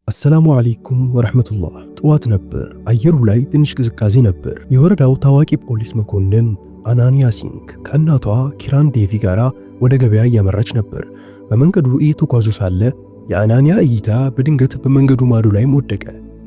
አሰላሙ አለይኩም ወራህመቱላህ። ጠዋት ነበር። አየሩ ላይ ትንሽ ቅዝቃዜ ነበር። የወረዳው ታዋቂ ፖሊስ መኮንን አናንያ ሲንግ ከእናቷ ኪራን ዴቪ ጋር ወደ ገበያ እያመራች ነበር። በመንገዱ እየተጓዙ ሳለ የአናንያ እይታ በድንገት በመንገዱ ማዶ ላይ ወደቀ።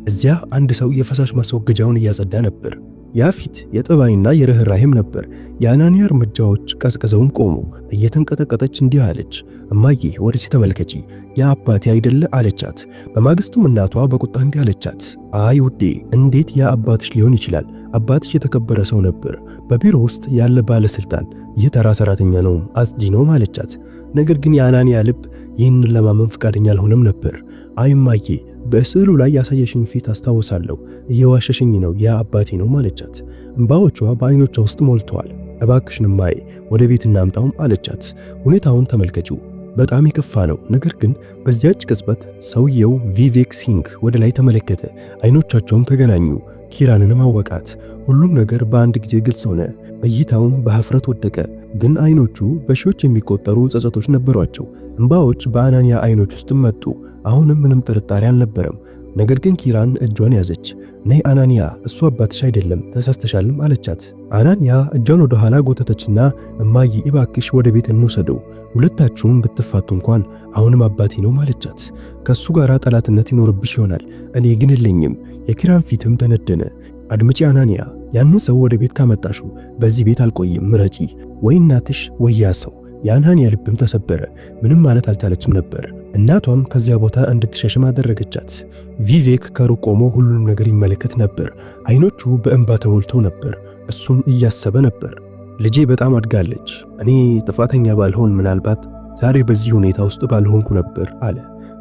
እዚያ አንድ ሰው የፈሳሽ ማስወገጃውን እያጸዳ ነበር። ያ ፊት የጠባይና የርህራሄም ነበር። የአናንያ እርምጃዎች ቀዝቅዘውም ቆሙ። እየተንቀጠቀጠች እንዲህ አለች፣ እማዬ ወደዚህ ተመልከቺ፣ ያ አባቴ አይደለ አለቻት። በማግስቱም እናቷ በቁጣ እንዲህ አለቻት፣ አይ ውዴ፣ እንዴት ያ አባትሽ ሊሆን ይችላል? አባትሽ የተከበረ ሰው ነበር፣ በቢሮ ውስጥ ያለ ባለስልጣን፣ ይህ ተራ ሰራተኛ ነው፣ አጽጂ ነው አለቻት። ነገር ግን የአናንያ ልብ ይህንን ለማመን ፈቃደኛ አልሆነም ነበር። አይ እማዬ፣ በስዕሉ ላይ ያሳየሽኝ ፊት አስታውሳለሁ፣ እየዋሸሽኝ ነው፣ ያ አባቴ ነው አለቻት። እንባዎቿ በአይኖቿ ውስጥ ሞልተዋል። እባክሽን እማዬ ወደ ቤት እናምጣውም አለቻት። ሁኔታውን ተመልከቺው፣ በጣም የከፋ ነው። ነገር ግን በዚያች ቅጽበት ሰውየው ቪቬክ ሲንግ ወደ ላይ ተመለከተ። አይኖቻቸውም ተገናኙ። ኪራንንም አወቃት። ሁሉም ነገር በአንድ ጊዜ ግልጽ ሆነ። እይታውም በሐፍረት ወደቀ። ግን አይኖቹ በሺዎች የሚቆጠሩ ጸጸቶች ነበሯቸው። እንባዎች በአናንያ አይኖች ውስጥ መጡ። አሁንም ምንም ጥርጣሬ አልነበረም። ነገር ግን ኪራን እጇን ያዘች። ነይ አናንያ፣ እሱ አባትሽ አይደለም፣ ተሳስተሻልም አለቻት። አናንያ እጇን ወደ ኋላ ጎተተችና እማዬ እባክሽ ወደ ቤት እንውሰደው፣ ሁለታችሁም ብትፋቱ እንኳን አሁንም አባቴ ነው አለቻት። ከሱ ጋር ጠላትነት ይኖርብሽ ይሆናል፣ እኔ ግን የለኝም። የኪራን ፊትም ደነደነ። አድምጪ አናንያ፣ ያንን ሰው ወደ ቤት ካመጣሹ በዚህ ቤት አልቆይም፣ ምረጪ፣ ወይ እናትሽ ወይ ያ ሰው። የአናንያ ልብም ተሰበረ። ምንም ማለት አልቻለችም ነበር። እናቷም ከዚያ ቦታ እንድትሸሽም አደረገቻት። ቪቬክ ከሩቅ ቆሞ ሁሉንም ነገር ይመለከት ነበር። አይኖቹ በእንባ ተሞልተው ነበር። እሱም እያሰበ ነበር። ልጄ በጣም አድጋለች። እኔ ጥፋተኛ ባልሆን ምናልባት ዛሬ በዚህ ሁኔታ ውስጥ ባልሆንኩ ነበር አለ።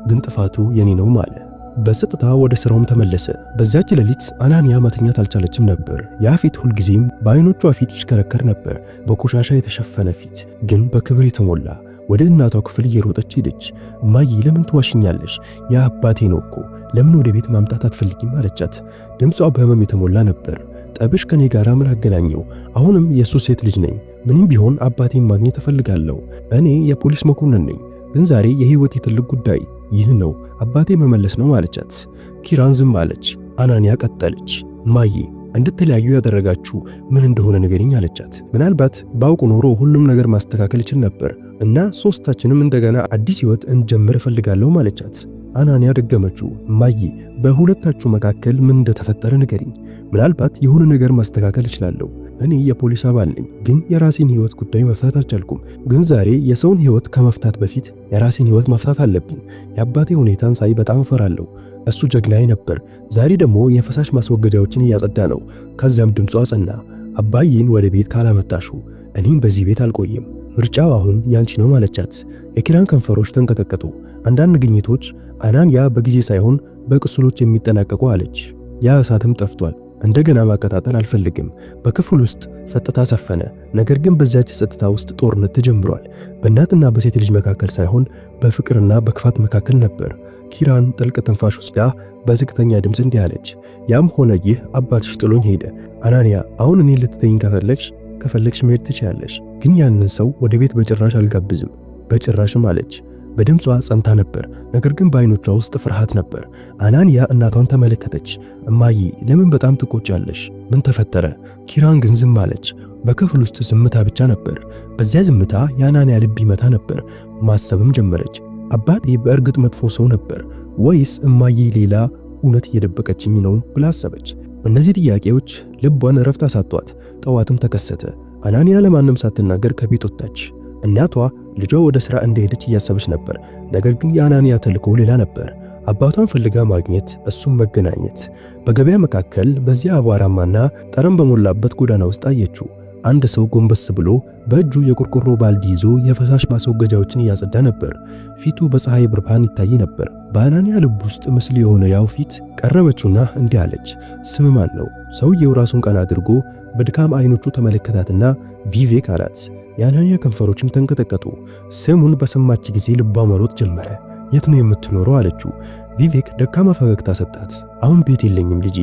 ግን ጥፋቱ የኔ ነው አለ። በስጥታ ወደ ስራውም ተመለሰ። በዚያች ሌሊት አናንያ መተኛት አልቻለችም ነበር። ያ ፊት ሁልጊዜም በአይኖቿ ፊት ይሽከረከር ነበር። በቆሻሻ የተሸፈነ ፊት ግን በክብር የተሞላ። ወደ እናቷ ክፍል እየሮጠች ሄደች። እማዬ ለምን ትዋሽኛለሽ? ያ አባቴ ነው እኮ፣ ለምን ወደ ቤት ማምጣት አትፈልጊም አለቻት። ድምጿ በህመም የተሞላ ነበር። ጠብሽ ከኔ ጋር ምን አገናኘው? አሁንም የሱ ሴት ልጅ ነኝ። ምንም ቢሆን አባቴን ማግኘት እፈልጋለሁ። እኔ የፖሊስ መኮንን ነኝ። ግን ዛሬ የህይወቴ ትልቅ ጉዳይ ይህ ነው፣ አባቴ መመለስ ነው አለቻት። ኪራን ዝም አለች። አናንያ ቀጠለች፣ እማዬ እንድትለያዩ ያደረጋችሁ ምን እንደሆነ ንገሪኝ አለቻት። ምናልባት ባውቁ ኖሮ ሁሉም ነገር ማስተካከል ይችል ነበር እና ሶስታችንም እንደገና አዲስ ህይወት እንጀምር እፈልጋለሁ አለቻት። አናንያ ደገመችው፣ እማዬ በሁለታችሁ መካከል ምን እንደተፈጠረ ንገሪኝ። ምናልባት የሆነ ነገር ማስተካከል እችላለሁ። እኔ የፖሊስ አባል ነኝ፣ ግን የራሴን ህይወት ጉዳይ መፍታት አልቻልኩም። ግን ዛሬ የሰውን ህይወት ከመፍታት በፊት የራሴን ህይወት መፍታት አለብኝ። የአባቴ ሁኔታን ሳይ በጣም እፈራለሁ። እሱ ጀግናዬ ነበር። ዛሬ ደግሞ የፈሳሽ ማስወገጃዎችን እያጸዳ ነው። ከዚያም ድምጿ ጸና፣ አባዬን ወደ ቤት ካላመጣሹ እኔም በዚህ ቤት አልቆይም። ምርጫው አሁን ያንቺ ነው አለቻት። የኪራን ከንፈሮች ተንቀጠቀጡ። አንዳንድ ግኝቶች አናንያ በጊዜ ሳይሆን በቅስሎች የሚጠናቀቁ አለች። ያ እሳትም ጠፍቷል። እንደገና ማቀጣጠል አልፈልግም። በክፍል ውስጥ ጸጥታ ሰፈነ። ነገር ግን በዚያች ጸጥታ ውስጥ ጦርነት ተጀምሯል። በእናትና በሴት ልጅ መካከል ሳይሆን በፍቅርና በክፋት መካከል ነበር። ኪራን ጥልቅ ትንፋሽ ወስዳ በዝቅተኛ ድምፅ እንዲህ አለች፣ ያም ሆነ ይህ አባትሽ ጥሎኝ ሄደ። አናንያ አሁን እኔ ልትተኝ ከፈለግሽ መሄድ ትችያለሽ፣ ግን ያንን ሰው ወደ ቤት በጭራሽ አልጋብዝም፣ በጭራሽም አለች። በድምጿ ጸንታ ነበር፣ ነገር ግን በአይኖቿ ውስጥ ፍርሃት ነበር። አናንያ እናቷን ተመለከተች። እማዬ ለምን በጣም ትቆጫለሽ? ምን ተፈጠረ? ኪራን ግን ዝም አለች። በክፍል ውስጥ ዝምታ ብቻ ነበር። በዚያ ዝምታ የአናንያ ልብ ይመታ ነበር። ማሰብም ጀመረች። አባቴ በእርግጥ መጥፎ ሰው ነበር ወይስ እማዬ ሌላ እውነት እየደበቀችኝ ነው ብላ አሰበች። እነዚህ ጥያቄዎች ልቧን እረፍት አሳጧት። ጠዋትም ተከሰተ። አናንያ ለማንም ሳትናገር ከቤት ወጣች። እናቷ ልጇ ወደ ሥራ እንደሄደች እያሰበች ነበር። ነገር ግን የአናንያ ተልእኮ ሌላ ነበር። አባቷን ፈልጋ ማግኘት፣ እሱም መገናኘት። በገበያ መካከል በዚያ አቧራማና ጠረን በሞላበት ጎዳና ውስጥ አየችው። አንድ ሰው ጎንበስ ብሎ በእጁ የቆርቆሮ ባልዲ ይዞ የፈሳሽ ማስወገጃዎችን እያጸዳ ነበር። ፊቱ በፀሐይ ብርሃን ይታይ ነበር። በአናንያ ልብ ውስጥ ምስል የሆነ ያው ፊት ቀረበችውና እንዲህ አለች፣ ስም ማን ነው? ሰውየው ራሱን ቀና አድርጎ በድካም አይኖቹ ተመለከታትና ቪቬክ አላት። የአናንያ ከንፈሮችም ተንቀጠቀጡ። ስሙን በሰማች ጊዜ ልቧ መሮጥ ጀመረ። የት ነው የምትኖረው አለችው። ቪቬክ ደካማ ፈገግታ ሰጣት። አሁን ቤት የለኝም ልጄ፣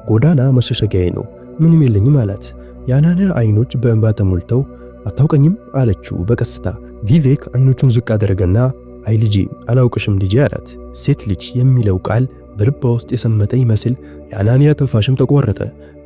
ጎዳና መሸሸጊያዬ ነው፣ ምንም የለኝም አላት። የአናንያ አይኖች በእንባ ተሞልተው አታውቀኝም አለችው በቀስታ። ቪቬክ አይኖቹን ዝቅ አደረገና አይ ልጄ አላውቅሽም ልጄ አላት። ሴት ልጅ የሚለው ቃል በልቧ ውስጥ የሰመጠ ይመስል የአናንያ ትንፋሽም ተቆረጠ።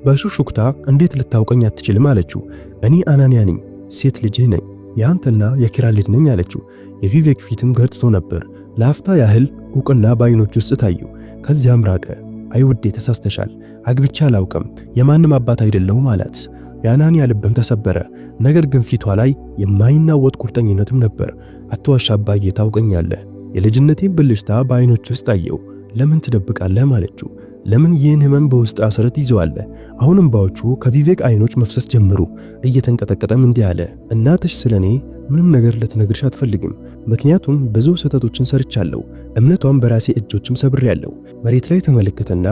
በሹክሹክታ እንዴት ልታውቀኝ አትችልም አለችው። እኔ አናንያ ነኝ፣ ሴት ልጅህ ነኝ፣ የአንተና የኪራን ልጅ ነኝ አለችው። የቪቬክ ፊትም ገርጥቶ ነበር። ለአፍታ ያህል ዕውቅና በዓይኖች ውስጥ ታየው። ከዚያም ራቀ። አይ ውዴ ተሳስተሻል፣ አግብቼ አላውቅም፣ የማንም አባት አይደለሁም አላት። የአናንያ ልብም ተሰበረ። ነገር ግን ፊቷ ላይ የማይናወጥ ቁርጠኝነትም ነበር። አትዋሽ አባዬ፣ ታውቀኛለህ። የልጅነቴን ብልሽታ በዓይኖች ውስጥ አየው። ለምን ትደብቃለህ አለችው። ለምን ይህን ህመም በውስጥ አስረት ይዘዋለህ? አሁን እንባዎቹ ከቪቬክ ዓይኖች መፍሰስ ጀመሩ። እየተንቀጠቀጠም እንዲህ አለ፣ እናትሽ ስለኔ ምንም ነገር ልትነግርሽ አትፈልግም። ምክንያቱም ብዙ ስህተቶችን ሰርቻለሁ፣ እምነቷን በራሴ እጆችም ሰብሬያለሁ። መሬት ላይ ተመለከተና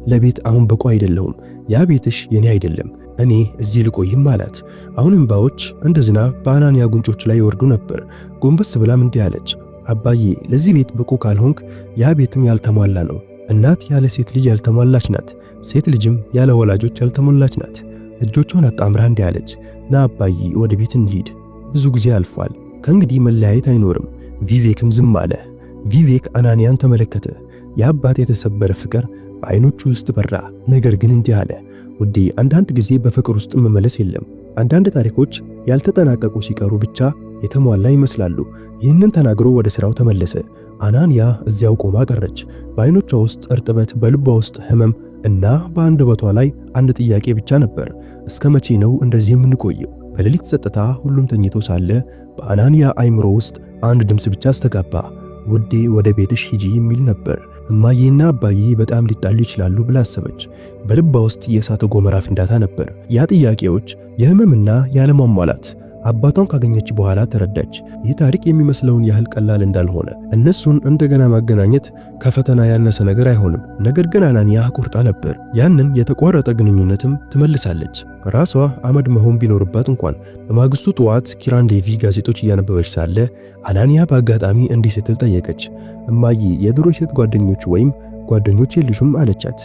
ለቤት አሁን በቁ አይደለሁም፣ ያ ቤትሽ የኔ አይደለም፣ እኔ እዚህ ልቆይም አላት። አሁን እንባዎች እንደ ዝናብ በአናንያ ጉንጮች ላይ ይወርዱ ነበር። ጎንበስ ብላም እንዲህ አለች፣ አባዬ ለዚህ ቤት ብቁ ካልሆንክ ያ ቤትም ያልተሟላ ነው። እናት ያለ ሴት ልጅ ያልተሟላች ናት፣ ሴት ልጅም ያለ ወላጆች ያልተሟላች ናት። እጆቿን አጣምራ እንዲህ አለች፣ ና አባዬ ወደ ቤት እንሂድ፣ ብዙ ጊዜ አልፏል፣ ከእንግዲህ መለያየት አይኖርም። ቪቬክም ዝም አለ። ቪቬክ አናንያን ተመለከተ። የአባት የተሰበረ ፍቅር በዓይኖቹ ውስጥ በራ። ነገር ግን እንዲህ አለ፣ ውዴ አንዳንድ ጊዜ በፍቅር ውስጥ መመለስ የለም። አንዳንድ ታሪኮች ያልተጠናቀቁ ሲቀሩ ብቻ የተሟላ ይመስላሉ። ይህንን ተናግሮ ወደ ሥራው ተመለሰ። አናንያ እዚያው ቆማ ቀረች። በዓይኖቿ ውስጥ እርጥበት፣ በልቧ ውስጥ ህመም እና በአንደበቷ ላይ አንድ ጥያቄ ብቻ ነበር። እስከ መቼ ነው እንደዚህ የምንቆየው? በሌሊት ጸጥታ ሁሉም ተኝቶ ሳለ በአናንያ አይምሮ ውስጥ አንድ ድምፅ ብቻ አስተጋባ። ውዴ ወደ ቤትሽ ሂጂ የሚል ነበር። እማዬና አባዬ በጣም ሊጣሉ ይችላሉ ብላ አሰበች። በልቧ ውስጥ የእሳተ ገሞራ ፍንዳታ ነበር። ያ ጥያቄዎች፣ የህመምና ያለሟሟላት አባቷን ካገኘች በኋላ ተረዳች። ይህ ታሪክ የሚመስለውን ያህል ቀላል እንዳልሆነ። እነሱን እንደገና ማገናኘት ከፈተና ያነሰ ነገር አይሆንም። ነገር ግን አናንያ ቆርጣ ነበር። ያንን የተቋረጠ ግንኙነትም ትመልሳለች። ራሷ አመድ መሆን ቢኖርባት እንኳን። በማግስቱ ጠዋት ኪራን ዴቪ ጋዜጦች እያነበበች ሳለ አናንያ በአጋጣሚ እንዲህ ስትል ጠየቀች፣ እማዬ የድሮ ሴት ጓደኞች ወይም ጓደኞች የሉሽም አለቻት።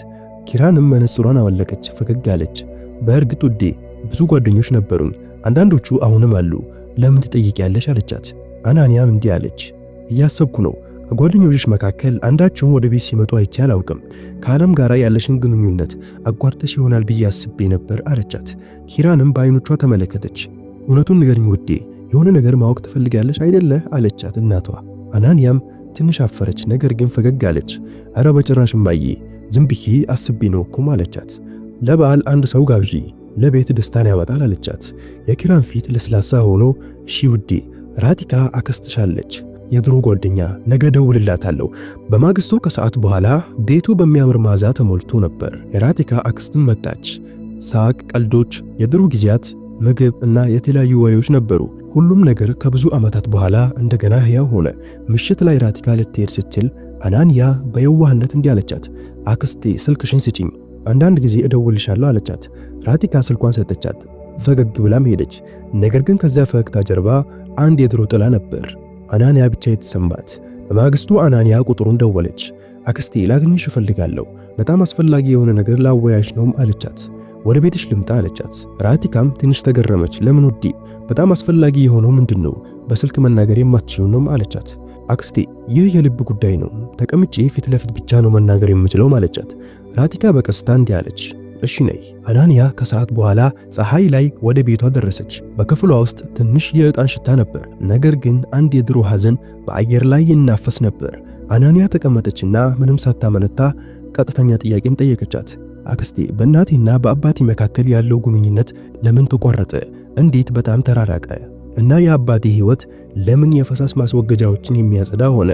ኪራንም መነጽሯን አወለቀች፣ ፈገግ አለች። በእርግጥ ውዴ ብዙ ጓደኞች ነበሩኝ፣ አንዳንዶቹ አሁንም አሉ። ለምን ትጠይቂያለሽ አለቻት። አናንያም እንዲህ አለች፣ እያሰብኩ ነው። ከጓደኞችሽ መካከል አንዳቸውም ወደ ቤት ሲመጡ አይቼ አላውቅም። ከዓለም ጋር ያለሽን ግንኙነት አቋርጠሽ ይሆናል ብዬ አስቤ ነበር አለቻት። ኪራንም በዓይኖቿ ተመለከተች። እውነቱን ንገሪኝ ውዴ፣ የሆነ ነገር ማወቅ ትፈልጊያለሽ አይደለህ አለቻት እናቷ። አናንያም ትንሽ አፈረች፣ ነገር ግን ፈገግ አለች። ኧረ በጭራሽ እማዬ፣ ዝም ብዬ አስቤ ነው እኮ አለቻት። ለበዓል አንድ ሰው ጋብዢ፣ ለቤት ደስታን ያመጣል አለቻት። የኪራን ፊት ለስላሳ ሆኖ እሺ ውዴ፣ ራቲካ አክስትሻለች፣ የድሮ ጓደኛ፣ ነገ ደውልላታለሁ። በማግስቱ ከሰዓት በኋላ ቤቱ በሚያምር ማዛ ተሞልቶ ነበር። የራቲካ አክስትም መጣች። ሳቅ፣ ቀልዶች፣ የድሮ ጊዜያት፣ ምግብ እና የተለያዩ ወሬዎች ነበሩ። ሁሉም ነገር ከብዙ ዓመታት በኋላ እንደገና ሕያው ሆነ። ምሽት ላይ ራቲካ ልትሄድ ስትል አናንያ በየዋህነት እንዲህ አለቻት፣ አክስቴ ስልክሽን ስጪኝ፣ አንዳንድ ጊዜ እደውልሻለሁ አለቻት። ራቲካ ስልኳን ሰጠቻት። ፈገግ ብላም ሄደች። ነገር ግን ከዚያ ፈገግታ ጀርባ አንድ የድሮ ጥላ ነበር። አናንያ ብቻ የተሰማት። በማግስቱ አናንያ ቁጥሩን ደወለች። አክስቴ ላግኝሽ እፈልጋለሁ፣ በጣም አስፈላጊ የሆነ ነገር ላወያሽ ነውም አለቻት። ወደ ቤትሽ ልምጣ አለቻት። ራቲካም ትንሽ ተገረመች። ለምን ውዴ? በጣም አስፈላጊ የሆነው ምንድነው? በስልክ መናገር የማትችለው ነው አለቻት። አክስቴ ይህ የልብ ጉዳይ ነው፣ ተቀምጬ ፊት ለፊት ብቻ ነው መናገር የምችለው አለቻት። ራቲካ በቀስታ እንዲህ አለች፣ እሺ ነይ። አናንያ ከሰዓት በኋላ ፀሐይ ላይ ወደ ቤቷ ደረሰች። በክፍሏ ውስጥ ትንሽ የዕጣን ሽታ ነበር፣ ነገር ግን አንድ የድሮ ሐዘን በአየር ላይ ይናፈስ ነበር። አናንያ ተቀመጠችና ምንም ሳታመነታ ቀጥተኛ ጥያቄም ጠየቀቻት። አክስቴ በእናቴና በአባቴ መካከል ያለው ግንኙነት ለምን ተቋረጠ? እንዴት በጣም ተራራቀ? እና የአባቴ ሕይወት ለምን የፈሳሽ ማስወገጃዎችን የሚያጸዳ ሆነ?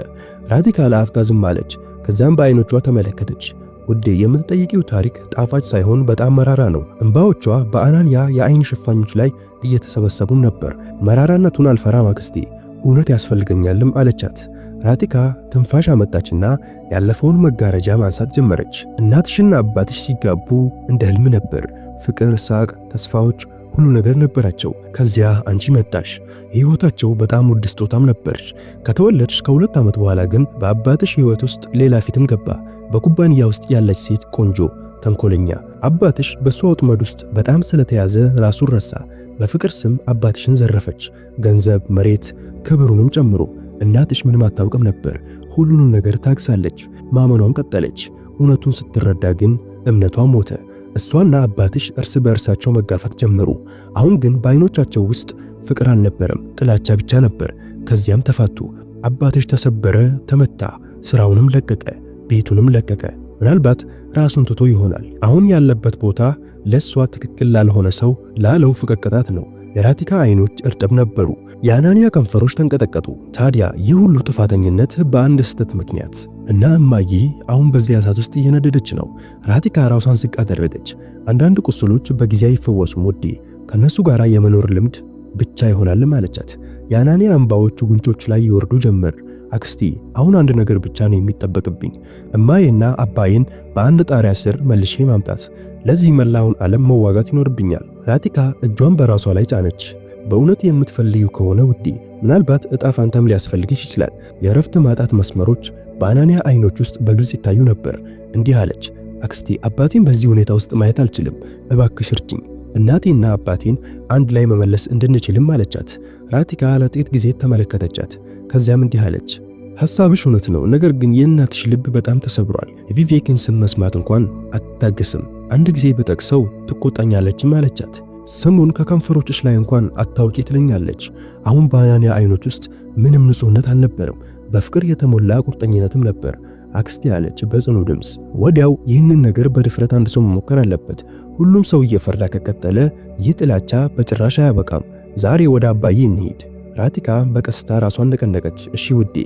ራቲካ ለአፍታ ዝም አለች። ከዛም በዓይኖቿ ተመለከተች። ውዴ የምትጠይቂው ታሪክ ጣፋጭ ሳይሆን በጣም መራራ ነው። እንባዎቿ በአናንያ የዓይን ሽፋኞች ላይ እየተሰበሰቡም ነበር። መራራነቱን አልፈራም አክስቴ፣ እውነት ያስፈልገኛልም አለቻት። ራቲካ ትንፋሽ አመጣችና ያለፈውን መጋረጃ ማንሳት ጀመረች። እናትሽና አባትሽ ሲጋቡ እንደ ህልም ነበር። ፍቅር፣ ሳቅ፣ ተስፋዎች፣ ሁሉ ነገር ነበራቸው። ከዚያ አንቺ መጣሽ። የህይወታቸው በጣም ውድ ስጦታም ነበርሽ። ከተወለድሽ ከ2 ዓመት በኋላ ግን በአባትሽ ህይወት ውስጥ ሌላ ፊትም ገባ። በኩባንያ ውስጥ ያለች ሴት፣ ቆንጆ፣ ተንኮለኛ። አባትሽ በሷ ወጥመድ ውስጥ በጣም ስለተያዘ ራሱን ረሳ። በፍቅር ስም አባትሽን ዘረፈች፣ ገንዘብ፣ መሬት፣ ክብሩንም ጨምሮ። እናትሽ ምንም አታውቅም ነበር። ሁሉንም ነገር ታግሳለች። ማመኗን ቀጠለች። እውነቱን ስትረዳ ግን እምነቷ ሞተ። እሷና አባትሽ እርስ በእርሳቸው መጋፋት ጀመሩ። አሁን ግን በዓይኖቻቸው ውስጥ ፍቅር አልነበረም፣ ጥላቻ ብቻ ነበር። ከዚያም ተፋቱ። አባትሽ ተሰበረ፣ ተመታ፣ ስራውንም ለቀቀ፣ ቤቱንም ለቀቀ። ምናልባት ራሱን ትቶ ይሆናል። አሁን ያለበት ቦታ ለሷ ትክክል ላልሆነ ሰው ላለው ፍቅር ቅጣት ነው። የራቲካ አይኖች እርጥብ ነበሩ። የአናንያ ከንፈሮች ተንቀጠቀጡ። ታዲያ ይህ ሁሉ ጥፋተኝነት በአንድ ስህተት ምክንያት እና እማዬ አሁን በዚያ እሳት ውስጥ እየነደደች ነው። ራቲካ ራሷን ዝቅ አደረገች። አንዳንድ ቁስሎች በጊዜ አይፈወሱም ውዴ፣ ከነሱ ጋር የመኖር ልምድ ብቻ ይሆናል አለቻት። የአናንያ እንባዎቹ ጉንጮች ላይ ይወርዱ ጀመር። አክስቴ አሁን አንድ ነገር ብቻ ነው የሚጠበቅብኝ፣ እማዬና አባዬን በአንድ ጣሪያ ስር መልሼ ማምጣት። ለዚህ መላውን ዓለም መዋጋት ይኖርብኛል። ራቲካ እጇን በራሷ ላይ ጫነች። በእውነት የምትፈልጊው ከሆነ ውዴ፣ ምናልባት እጣ ፋንታም ሊያስፈልግሽ ይችላል። የእረፍት ማጣት መስመሮች በአናንያ አይኖች ውስጥ በግልጽ ይታዩ ነበር። እንዲህ አለች፣ አክስቴ አባቴን በዚህ ሁኔታ ውስጥ ማየት አልችልም፣ እባክሽ እርጅኝ። እናቴና አባቴን አንድ ላይ መመለስ እንድንችልም አለቻት። ራቲካ ለጥቂት ጊዜ ተመለከተቻት። ከዚያም እንዲህ አለች፣ ሐሳብሽ እውነት ነው፣ ነገር ግን የእናትሽ ልብ በጣም ተሰብሯል። የቪቬክን ስም መስማት እንኳን አትታገስም። አንድ ጊዜ በጠቅሰው ትቆጣኛለችም አለቻት። ስሙን ከከንፈሮችሽ ላይ እንኳን አታውቂ ትለኛለች። አሁን በአናንያ አይኖች ውስጥ ምንም ንጹህነት አልነበረም፣ በፍቅር የተሞላ ቁርጠኝነትም ነበር። አክስቴ አለች በጽኑ ድምፅ። ወዲያው ይህንን ነገር በድፍረት አንድ ሰው መሞከር አለበት። ሁሉም ሰው እየፈራ ከቀጠለ ይህ ጥላቻ በጭራሽ አያበቃም። ዛሬ ወደ አባዬ እንሂድ። ራቲካ በቀስታ ራሷን ነቀነቀች። እሺ ውዴ፣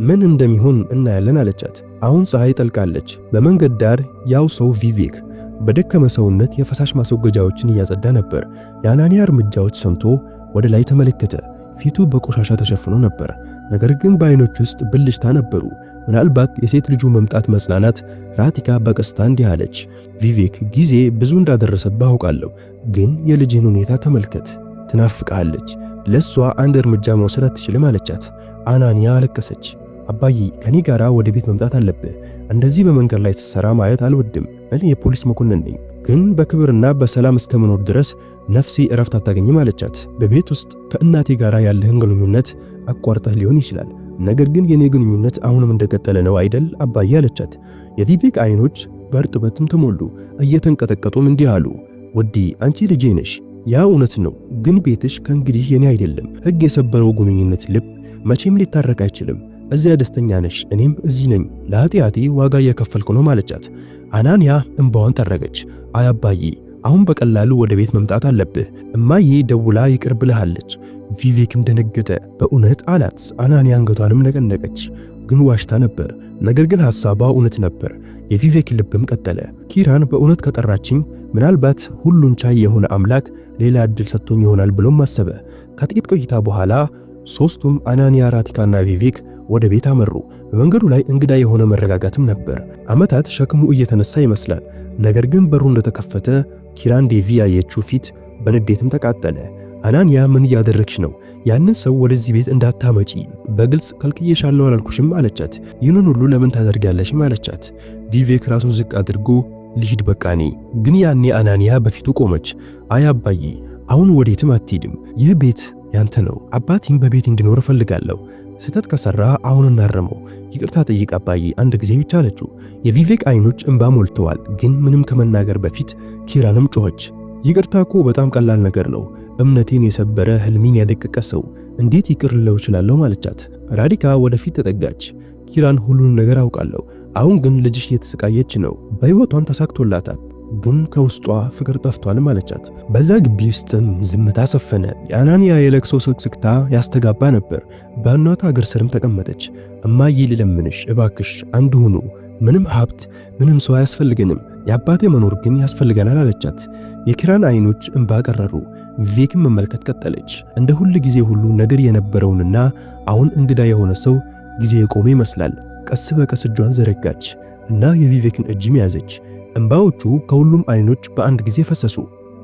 ምን እንደሚሆን እናያለን አለቻት። አሁን ፀሐይ ጠልቃለች። በመንገድ ዳር ያው ሰው ቪቬክ በደከመ ሰውነት የፈሳሽ ማስወገጃዎችን እያጸዳ ነበር። የአናንያ እርምጃዎች ሰምቶ ወደ ላይ ተመለከተ። ፊቱ በቆሻሻ ተሸፍኖ ነበር፣ ነገር ግን በዓይኖች ውስጥ ብልጭታ ነበሩ። ምናልባት የሴት ልጁ መምጣት መጽናናት። ራቲካ በቀስታ እንዲህ አለች፣ ቪቬክ ጊዜ ብዙ እንዳደረሰብህ አውቃለሁ፣ ግን የልጅህን ሁኔታ ተመልከት። ትናፍቃለች። ለሷ አንድ እርምጃ መውሰድ አትችልም አለቻት። አናንያ አለቀሰች። አባዬ ከኔ ጋራ ወደ ቤት መምጣት አለብህ። እንደዚህ በመንገድ ላይ ተሰራ ማየት አልወድም። እኔ የፖሊስ መኮንን ነኝ፣ ግን በክብርና በሰላም እስከመኖር ድረስ ነፍሴ እረፍት አታገኝም አለቻት። በቤት ውስጥ ከእናቴ ጋራ ያለህን ግንኙነት አቋርጠህ ሊሆን ይችላል፣ ነገር ግን የኔ ግንኙነት አሁንም እንደቀጠለ ነው አይደል አባዬ አለቻት። የቪቬክ አይኖች በእርጥበትም ተሞሉ። እየተንቀጠቀጡም እንዲህ አሉ፣ ውዴ አንቺ ልጄ ነሽ፣ ያ እውነት ነው፣ ግን ቤትሽ ከእንግዲህ የኔ አይደለም። ሕግ የሰበረው ግንኙነት ልብ መቼም ሊታረቅ አይችልም። እዚያ ደስተኛ ነሽ፣ እኔም እዚህ ነኝ። ለኃጢአቴ ዋጋ እየከፈልኩ ነው ማለቻት። አናንያ እንባዋን ጠረገች። አይ አባዬ፣ አሁን በቀላሉ ወደ ቤት መምጣት አለብህ። እማዬ ደውላ ይቅር ብለሃለች። ቪቬክም ደነገጠ። በእውነት አላት። አናንያ አንገቷንም ነቀነቀች። ግን ዋሽታ ነበር። ነገር ግን ሐሳቧ እውነት ነበር። የቪቬክ ልብም ቀጠለ። ኪራን በእውነት ከጠራችኝ ምናልባት ሁሉን ቻይ የሆነ አምላክ ሌላ ዕድል ሰጥቶኝ ይሆናል ብሎም አሰበ። ከጥቂት ቆይታ በኋላ ሶስቱም አናንያ፣ ራቲካና ቪቬክ ወደ ቤት አመሩ። በመንገዱ ላይ እንግዳ የሆነ መረጋጋትም ነበር። ዓመታት ሸክሙ እየተነሳ ይመስላል። ነገር ግን በሩ እንደተከፈተ ኪራን ዴቪ ያየችው ፊት በንዴትም ተቃጠለ። አናንያ ምን እያደረግሽ ነው? ያንን ሰው ወደዚህ ቤት እንዳታመጪ በግልጽ ከልክዬሻለሁ አላልኩሽም አለቻት። ይህንን ሁሉ ለምን ታደርጋለሽም አለቻት። ቪቬክ ራሱን ዝቅ አድርጎ ልሂድ በቃ እኔ ግን ያኔ አናንያ በፊቱ ቆመች። አይ አባዬ፣ አሁን ወዴትም አትሄድም። ይህ ቤት ያንተ ነው። አባቴም በቤት እንዲኖር እፈልጋለሁ። ስህተት ከሰራ አሁን እናረመው። ይቅርታ ጠይቅ አባዬ፣ አንድ ጊዜ ብቻ አለችው። የቪቬክ አይኖች እንባ ሞልተዋል፣ ግን ምንም ከመናገር በፊት ኪራንም ጮኸች። ይቅርታ እኮ በጣም ቀላል ነገር ነው። እምነቴን የሰበረ ህልሜን ያደቀቀ ሰው እንዴት ይቅር ልለው እችላለሁ ማለቻት። ራቲካ ወደፊት ተጠጋች። ኪራን ሁሉን ነገር አውቃለሁ፣ አሁን ግን ልጅሽ እየተሰቃየች ነው። በህይወቷም ተሳክቶላታል፣ ግን ከውስጧ ፍቅር ጠፍቷል ማለቻት። በዛ ግቢ ውስጥም ዝምታ ሰፈነ። የአናንያ የለቅሶ ስቅስቅታ ያስተጋባ ነበር። በእናቷ እግር ስርም ተቀመጠች። እማዬ ልለምንሽ እባክሽ አንድ ሁኑ። ምንም ሀብት ምንም ሰው አያስፈልገንም፣ የአባቴ መኖር ግን ያስፈልገናል አለቻት። የኪራን አይኖች እንባ ቀረሩ። ቪቬክን መመልከት ቀጠለች። እንደ ሁል ጊዜ ሁሉ ነገር የነበረውንና አሁን እንግዳ የሆነ ሰው ጊዜ የቆመ ይመስላል። ቀስ በቀስ እጇን ዘረጋች እና የቪቬክን እጅም ያዘች። እንባዎቹ ከሁሉም አይኖች በአንድ ጊዜ ፈሰሱ።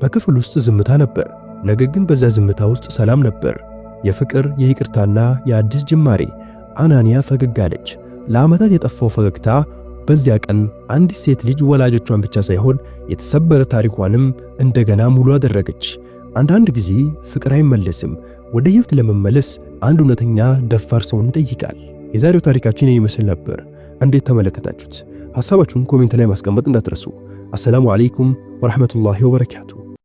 በክፍል ውስጥ ዝምታ ነበር፣ ነገር ግን በዛ ዝምታ ውስጥ ሰላም ነበር። የፍቅር የይቅርታና የአዲስ ጅማሬ። አናንያ ፈገግ አለች። ለዓመታት የጠፋው ፈገግታ በዚያ ቀን አንዲት ሴት ልጅ ወላጆቿን ብቻ ሳይሆን የተሰበረ ታሪኳንም እንደገና ሙሉ አደረገች። አንዳንድ ጊዜ ፍቅር አይመለስም። ወደ ህይወት ለመመለስ አንድ እውነተኛ ደፋር ሰውን ይጠይቃል። የዛሬው ታሪካችን ይመስል ነበር። እንዴት ተመለከታችሁት? ሐሳባችሁን ኮሜንት ላይ ማስቀመጥ እንዳትረሱ። አሰላሙ አለይኩም ወራህመቱላሂ ወበረካቱ።